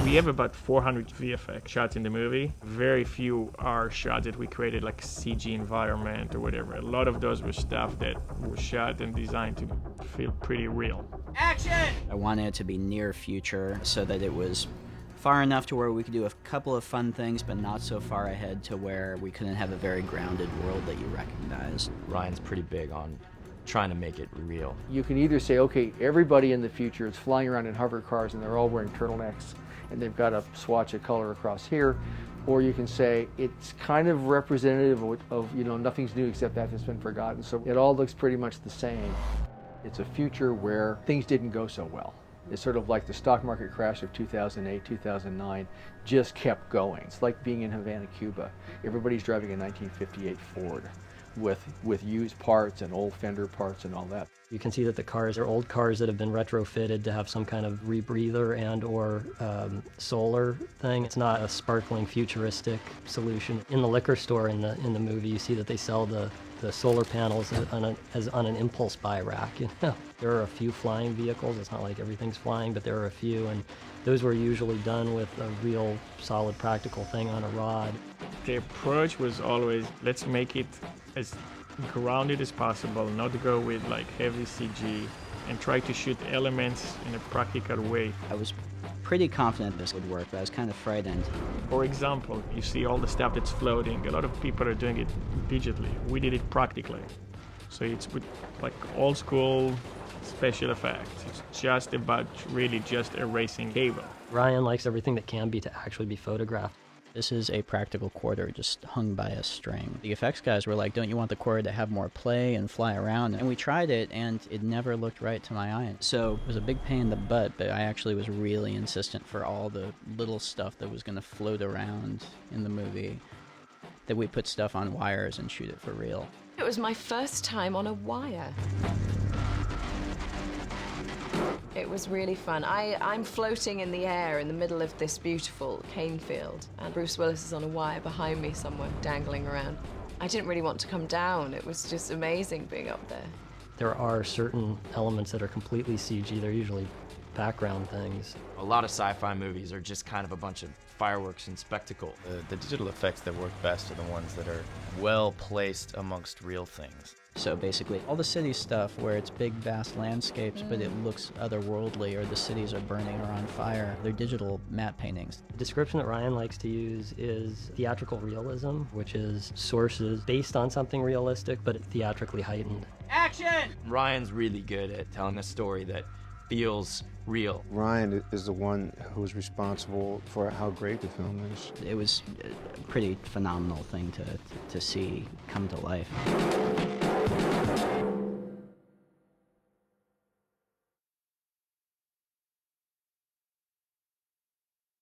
We have about 400 VFX shots in the movie. Very few are shots that we created like CG environment or whatever. A lot of those were stuff that was shot and designed to feel pretty real. Action! I wanted it to be near future so that it was far enough to where we could do a couple of fun things, but not so far ahead to where we couldn't have a very grounded world that you recognized. Ryan's pretty big on trying to make it real. You can either say, okay, everybody in the future is flying around in hover cars and they're all wearing turtlenecks and they've got a swatch of color across here, or you can say it's kind of representative of nothing's new except that has been forgotten, so it all looks pretty much the same. It's a future where things didn't go so well. It's sort of like the stock market crash of 2008, 2009 just kept going. It's like being in Havana, Cuba. Everybody's driving a 1958 Ford with used parts and old fender parts and all that. You can see that the cars are old cars that have been retrofitted to have some kind of rebreather and or solar thing. It's not a sparkling futuristic solution. In the liquor store in the movie, you see that they sell the solar panels on an impulse buy rack. There are a few flying vehicles. It's not like everything's flying, but there are a few, and those were usually done with a real solid practical thing on a rod. The approach was always, let's make it as grounded as possible, not go with like heavy CG, and try to shoot elements in a practical way. I was pretty confident this would work, but I was kind of frightened. For example, you see all the stuff that's floating. A lot of people are doing it digitally. We did it practically. So it's with like old school special effects. It's just about really just erasing cable. Rian likes everything that can be to actually be photographed. This is a practical quarter just hung by a string. The effects guys were like, don't you want the quarter to have more play and fly around? And we tried it, and it never looked right to my eye. So it was a big pain in the butt, but I actually was really insistent for all the little stuff that was going to float around in the movie, that we put stuff on wires and shoot it for real. It was my first time on a wire. It was really fun. I'm floating in the air in the middle of this beautiful cane field, and Bruce Willis is on a wire behind me somewhere, dangling around. I didn't really want to come down. It was just amazing being up there. There are certain elements that are completely CG. They're usually background things. A lot of sci-fi movies are just kind of a bunch of fireworks and spectacle. The digital effects that work best are the ones that are well placed amongst real things. So basically, all the city stuff where it's big, vast landscapes, but it looks otherworldly, or the cities are burning or on fire, they're digital matte paintings. The description that Rian likes to use is theatrical realism, which is sources based on something realistic, but theatrically heightened. Action! Ryan's really good at telling a story that feels real. Rian is the one who is responsible for how great the film is. It was a pretty phenomenal thing to see come to life.